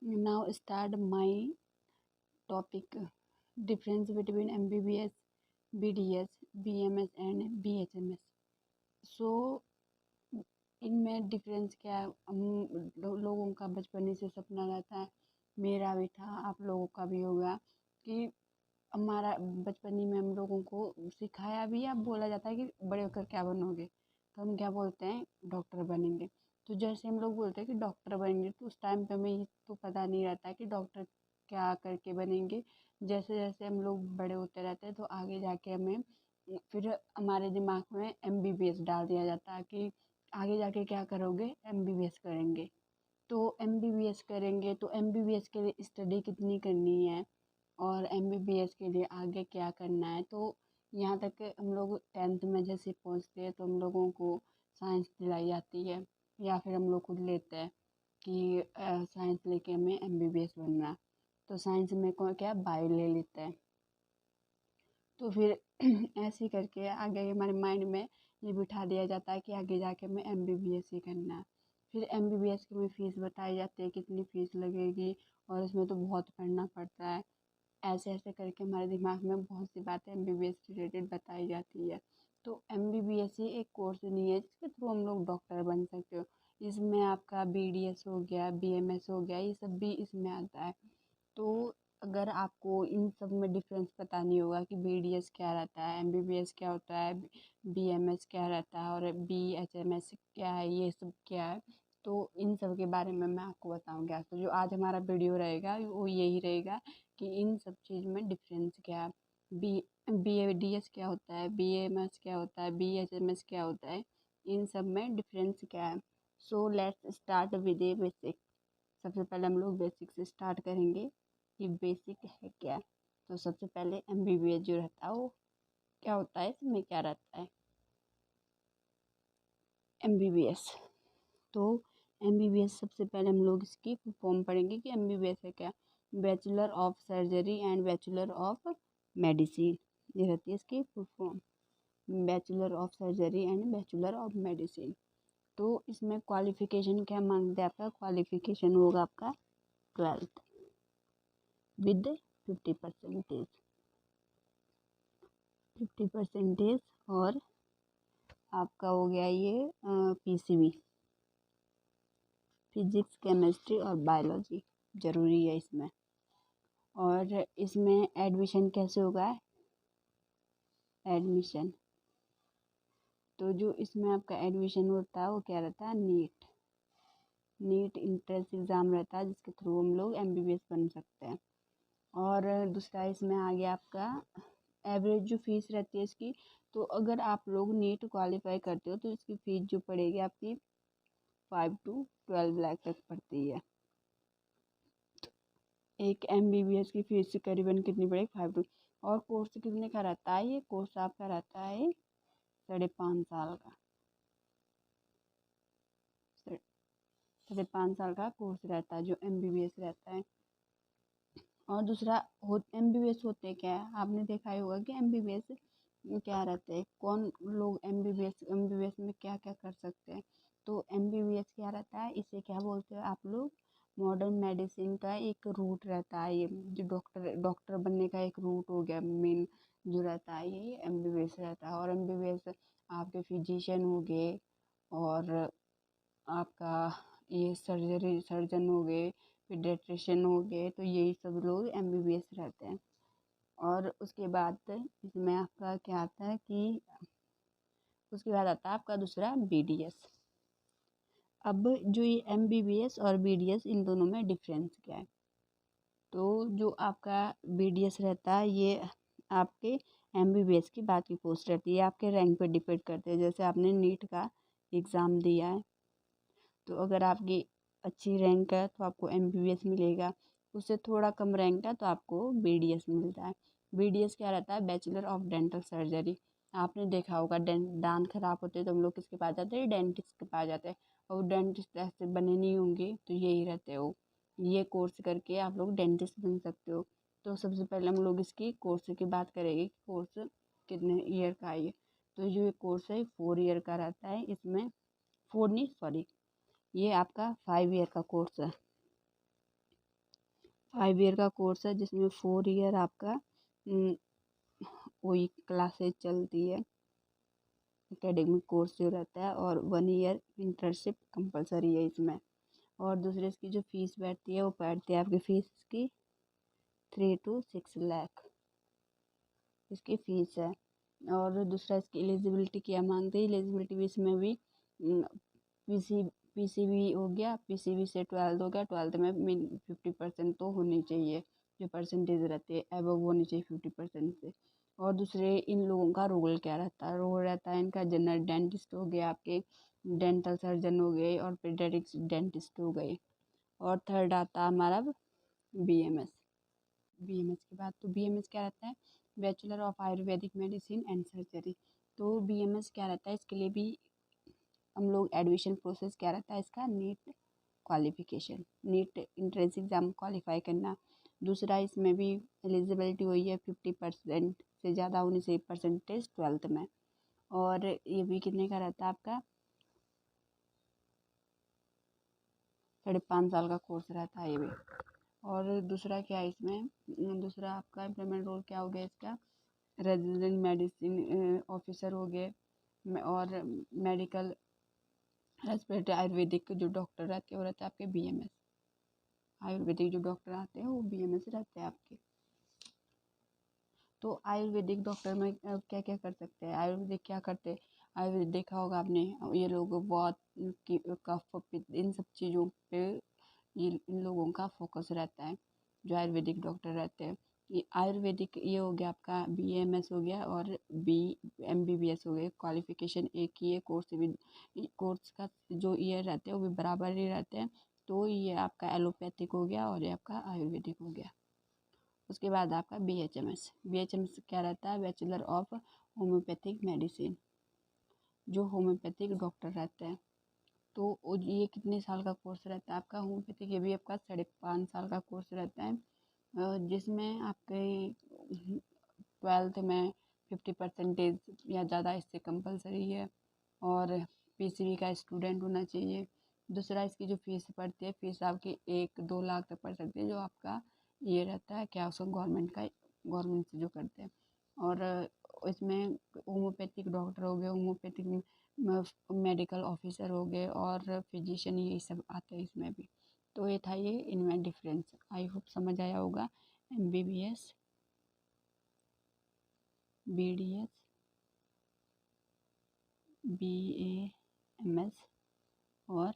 Now start my topic, difference between MBBS, BDS, BMS and BHMS. So इनमें difference क्या है? लोगों का बचपन से सपना रहता है, मेरा भी था, आप लोगों का भी होगा, कि हमारा बचपन में हम लोगों को सिखाया भी या बोला जाता है कि बड़े होकर क्या बनोगे, तो हम क्या बोलते हैं, डॉक्टर बनेंगे। तो जैसे हम लोग बोलते हैं कि डॉक्टर बनेंगे, तो उस टाइम पे हमें ये तो पता नहीं रहता है कि डॉक्टर क्या करके बनेंगे। जैसे जैसे हम लोग बड़े होते रहते हैं तो आगे जाके हमें फिर हमारे दिमाग में MBBS डाल दिया जाता है कि आगे जाके क्या करोगे, MBBS करेंगे। तो MBBS करेंगे तो MBBS के लिए स्टडी कितनी करनी है और MBBS के लिए आगे क्या करना है। तो यहाँ तक हम लोग 10th में जैसे पहुँचते हैं तो हम लोगों को साइंस दिलाई जाती है, या फिर हम लोग खुद लेते हैं कि साइंस लेके हमें MBBS बनना है, तो साइंस में को क्या बायो ले लेते हैं। तो फिर ऐसे ही करके आगे हमारे माइंड में ये बिठा दिया जाता है कि आगे जाके हमें MBBS ही करना है। फिर MBBS की हमें फीस बताई जाती है, कितनी फीस लगेगी, और इसमें तो बहुत पढ़ना पड़ता है। ऐसे ऐसे करके हमारे दिमाग में बहुत सी बातें MBBS रिलेटेड बताई जाती है। तो MBBS ही एक कोर्स नहीं है जिसके थ्रू हम लोग डॉक्टर बन सकते हो। इसमें आपका BDS हो गया, BMS हो गया, ये सब भी इसमें आता है। तो अगर आपको इन सब में डिफरेंस पता नहीं होगा कि BDS क्या रहता है, MBBS क्या होता है, BMS क्या रहता है और BHMS क्या है, ये सब क्या है, तो इन सब के बारे में मैं आपको बताऊंगी आज। तो जो आज हमारा वीडियो रहेगा वो यही रहेगा कि इन सब चीज़ में डिफरेंस क्या है, BDS क्या होता है, BMS क्या होता है, BHMS क्या होता है, इन सब में डिफरेंस क्या है। So let's start with A basic. सबसे पहले हम लोग बेसिक से स्टार्ट करेंगे कि बेसिक है क्या। तो सबसे पहले MBBS जो रहता है वो क्या होता है, इसमें क्या रहता है MBBS। तो MBBS सबसे पहले हम लोग इसकी फुल फॉर्म पढ़ेंगे कि MBBS है क्या। Bachelor of surgery and bachelor of medicine, ये रहती है इसकी full form, bachelor of surgery and bachelor of medicine. तो इसमें क्वालिफिकेशन क्या मांगते हैं, आपका क्वालिफिकेशन होगा आपका 12th विद 50%, 50%, और आपका हो गया ये PCB, फिजिक्स केमिस्ट्री और बायोलॉजी ज़रूरी है इसमें। और इसमें एडमिशन कैसे होगा, एडमिशन, तो जो इसमें आपका एडमिशन होता है वो क्या रहता है, नीट इंट्रेंस एग्ज़ाम रहता है जिसके थ्रू हम लोग MBBS बन सकते हैं। और दूसरा इसमें आ गया आपका एवरेज जो फीस रहती है इसकी। तो अगर आप लोग नीट क्वालिफाई करते हो तो इसकी फ़ीस जो पड़ेगी आपकी 5 to 12 लाख तक पड़ती है। एक MBBS की फीस करीबन कितनी पड़ेगी, 5 to, और कोर्स कितने का रहता है, ये कोर्स आपका रहता है 5.5 साल का, 5.5 साल का कोर्स रहता है जो MBBS रहता है। और दूसरा MBBS होते क्या है, आपने देखा ही होगा कि MBBS क्या रहते हैं, कौन लोग MBBS में क्या क्या कर सकते हैं। तो MBBS क्या रहता है, इसे क्या बोलते हैं आप लोग, मॉडर्न मेडिसिन का एक रूट रहता है। ये जो डॉक्टर डॉक्टर बनने का एक रूट हो गया मेन जो रहता है, ये MBBS रहता है। और MBBS आपके फिजिशियन हो गए, और आपका ये सर्जन हो गए, पीडियाट्रिशियन हो गए, तो यही सब लोग MBBS रहते हैं। और उसके बाद इसमें आपका क्या आता है कि उसके बाद आता है आपका दूसरा BDS। अब जो ये MBBS और BDS इन दोनों में डिफरेंस क्या है, तो जो आपका BDS रहता है ये आपके MBBS की बात की पोस्ट रहती है, आपके रैंक पे डिपेंड करते हैं। जैसे आपने नीट का एग्ज़ाम दिया है तो अगर आपकी अच्छी रैंक है तो आपको MBBS मिलेगा, उससे थोड़ा कम रैंक है तो आपको BDS मिलता है। BDS क्या रहता है, बैचलर ऑफ डेंटल सर्जरी। आपने देखा होगा दांत खराब होते हैं तो हम लोग किसके पास जाते हैं, डेंटिस्ट के पास जाते हैं। और डेंटिस्ट ऐसे बने नहीं होंगे तो यही रहते हो, ये कोर्स करके आप लोग डेंटिस्ट बन सकते हो। तो सबसे पहले हम लोग इसकी कोर्स की बात करेंगे कि कोर्स कितने ईयर का है ये। तो जो ये कोर्स है 4 ईयर का रहता है, इसमें 4 नहीं सॉरी, ये आपका 5 ईयर का कोर्स है। 5 ईयर का कोर्स है जिसमें 4 ईयर आपका वही क्लासेज चलती है, एकेडमिक कोर्स जो रहता है, और 1 ईयर इंटर्नशिप कंपलसरी है इसमें। और दूसरे इसकी जो फीस बैठती है वो बैठती है आपकी फीस की 3 to 6 लाख इसकी फ़ीस है। और दूसरा इसकी एलिजिबिलिटी क्या मांगते हैं, एलिजिबिलिटी भी इसमें भी पीसी पीसीबी हो गया, पीसीबी से 12th हो गया, 12th में 50% तो होनी चाहिए, जो परसेंटेज रहती है एबव होनी चाहिए 50% से। और दूसरे इन लोगों का रोल क्या रहता है, रोल रहता है इनका जनरल डेंटिस्ट हो गया, आपके डेंटल सर्जन हो गए, और पीडियाट्रिक्स डेंटिस्ट हो गए। और थर्ड आता है हमारा बीएमएस। बीएमएस के बाद तो बीएमएस क्या रहता है, bachelor of Ayurvedic medicine and surgery. तो बीएमएस क्या रहता है, इसके लिए भी हम लोग एडमिशन प्रोसेस क्या रहता है इसका, NEET qualification, NEET entrance exam qualify करना। दूसरा इसमें भी एलिजिबिलिटी हुई है 50% से ज़्यादा होनी चाहिए परसेंटेज 12th में। और ये भी कितने का रहता है आपका, 5.5 साल का कोर्स रहता है ये भी। और दूसरा क्या है इसमें, दूसरा आपका एम्प्लॉयमेंट रोल क्या हो गया इसका, रेजिडेंट मेडिसिन ऑफिसर हो गए, और मेडिकल रेस्पिरेटरी आयुर्वेदिक जो डॉक्टर रहते हैं वो रहते हैं आपके बीएमएस। आयुर्वेदिक जो डॉक्टर आते हैं वो बीएमएस रहते हैं आपके। तो आयुर्वेदिक डॉक्टर में क्या क्या कर सकते हैं, आयुर्वेदिक क्या करते हैं, आयुर्वेदिक देखा होगा आपने, ये लोग बहुत कफ पित्त इन सब चीज़ों पे ये इन लोगों का फोकस रहता है, जो आयुर्वेदिक डॉक्टर रहते हैं। ये आयुर्वेदिक ये हो गया आपका बीएमएस हो गया, और बी एमबीबीएस हो गया, क्वालिफिकेशन एक ही है, कोर्स का जो ईयर रहते हैं वो भी बराबर ही रहते हैं। तो ये आपका एलोपैथिक हो गया और ये आपका आयुर्वेदिक हो गया। उसके बाद आपका बीएचएमएस, बीएचएमएस क्या रहता है, बैचलर ऑफ होम्योपैथिक मेडिसिन, जो होम्योपैथिक डॉक्टर रहते हैं। तो ये कितने साल का कोर्स रहता है आपका होम्योपैथिक, ये भी आपका 5.5 साल का कोर्स रहता है, जिसमें आपके 12th में 50% या ज़्यादा इससे कंपलसरी है, और पीसीबी का स्टूडेंट होना चाहिए। दूसरा इसकी जो फीस पड़ती है, फीस आपकी 1-2 लाख तक पड़ सकती है, जो आपका ये रहता है क्या उसको गवर्नमेंट से जो करते हैं। और इसमें होम्योपैथिक डॉक्टर हो गए, होम्योपैथिक मेडिकल ऑफिसर हो गए, और फिजिशियन, ये सब आते हैं इसमें भी। तो ये था ये इनमें डिफरेंस, आई होप समझ आया होगा। एमबीबीएस, बीडीएस, बीएएमएस और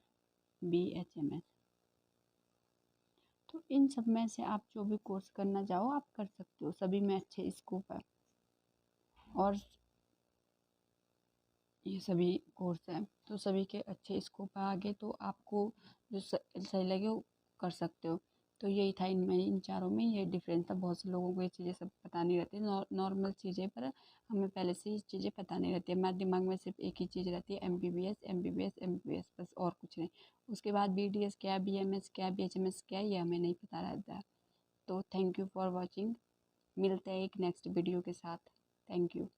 बीएचएमएस। तो इन सब में से आप जो भी कोर्स करना चाहो आप कर सकते हो, सभी में अच्छे स्कोप है, और ये सभी कोर्स हैं तो सभी के अच्छे स्कोप है आगे, तो आपको जो सही लगे वो कर सकते हो। तो यही था इनमें, इन चारों में ये डिफरेंस था। बहुत से लोगों को ये चीज़ें सब पता नहीं रहती, नॉर्मल चीज़ें, पर हमें पहले से ये चीज़ें पता नहीं रहती है। हमारे दिमाग में सिर्फ एक ही चीज़ रहती है, एमबीबीएस एमबीबीएस एमबीबीएस, बस और कुछ नहीं। उसके बाद बीडीएस क्या है, बीएमएस क्या है, बीएचएमएस क्या है, ये हमें नहीं पता रहता है। तो थैंक यू फॉर वॉचिंग, मिलते हैं एक नेक्स्ट वीडियो के साथ। Thank you.